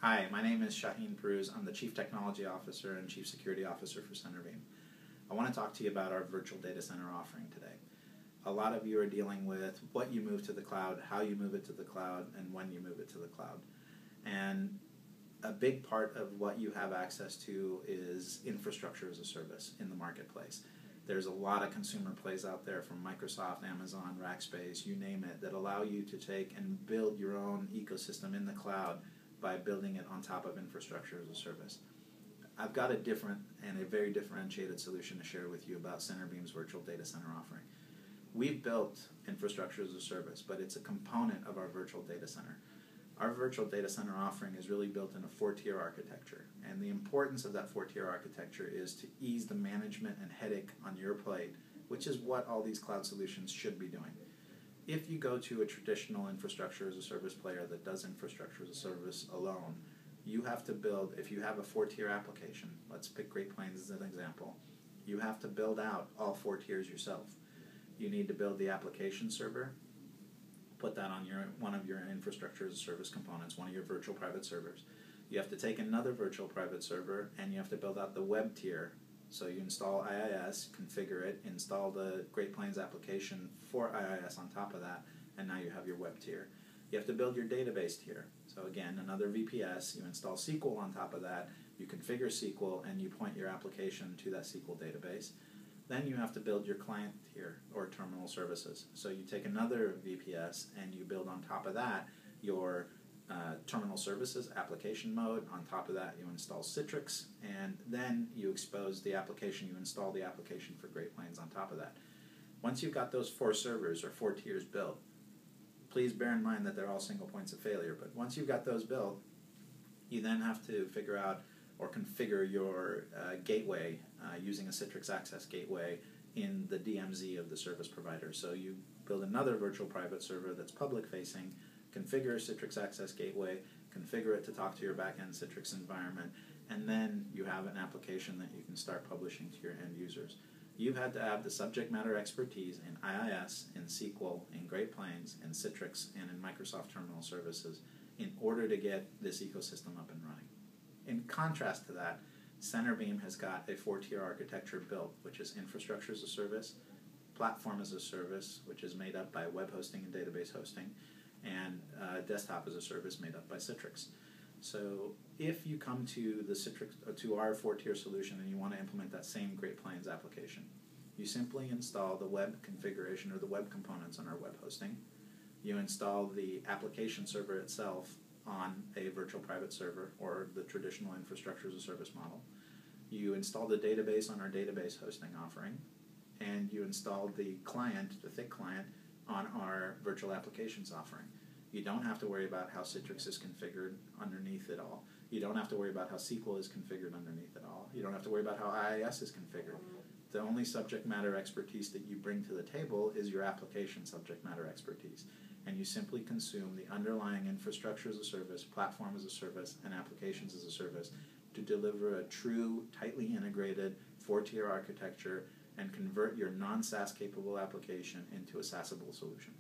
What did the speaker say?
Hi, my name is Shahin Pirooz. I'm the Chief Technology Officer and Chief Security Officer for CenterBeam. I want to talk to you about our Virtual Data Center offering today. A lot of you are dealing with what you move to the cloud, how you move it to the cloud, and when you move it to the cloud. And a big part of what you have access to is infrastructure as a service in the marketplace. There's a lot of consumer plays out there from Microsoft, Amazon, Rackspace, you name it, that allow you to take and build your own ecosystem in the cloud by building it on top of infrastructure as a service. I've got a different and a very differentiated solution to share with you about CenterBeam's Virtual Data Center offering. We've built infrastructure as a service, but it's a component of our Virtual Data Center. Our Virtual Data Center offering is really built in a four-tier architecture, and the importance of that four-tier architecture is to ease the management and headache on your plate, which is what all these cloud solutions should be doing. If you go to a traditional infrastructure as a service player that does infrastructure as a service alone, you have to build, if you have a four-tier application, let's pick Great Plains as an example, you have to build out all four tiers yourself. You need to build the application server, put that on one of your infrastructure as a service components, one of your virtual private servers. You have to take another virtual private server and you have to build out the web tier. So you install IaaS, configure it, install the Great Plains application for IaaS on top of that, and now you have your web tier. You have to build your database tier. So again, another VPS, you install SQL on top of that, you configure SQL, and you point your application to that SQL database. Then you have to build your client tier, or terminal services. So you take another VPS, and you build on top of that your terminal services application mode. On top of that, you install Citrix, and then you expose the application, you install the application for Great Plains on top of that. Once you've got those four servers or four tiers built, please bear in mind that they're all single points of failure, but once you've got those built, you then have to figure out or configure your gateway using a Citrix Access gateway in the DMZ of the service provider. So you build another virtual private server that's public-facing, configure a Citrix Access gateway, configure it to talk to your backend Citrix environment, and then you have an application that you can start publishing to your end users. You've had to have the subject matter expertise in IaaS, in SQL, in Great Plains, in Citrix, and in Microsoft Terminal Services in order to get this ecosystem up and running. In contrast to that, CenterBeam has got a four-tier architecture built, which is infrastructure as a service, platform as a service, which is made up by web hosting and database hosting, and desktop as a service made up by Citrix. So if you come to the to our four-tier solution and you want to implement that same Great Plains application, you simply install the web configuration or the web components on our web hosting. You install the application server itself on a virtual private server or the traditional infrastructure as a service model. You install the database on our database hosting offering, and you install the client, the thick client, on our virtual applications offering. You don't have to worry about how Citrix is configured underneath it all. You don't have to worry about how SQL is configured underneath it all. You don't have to worry about how IaaS is configured. The only subject matter expertise that you bring to the table is your application subject matter expertise. And you simply consume the underlying infrastructure as a service, platform as a service, and applications as a service to deliver a true, tightly integrated four-tier architecture and convert your non-SaaS capable application into a SaaSable solution.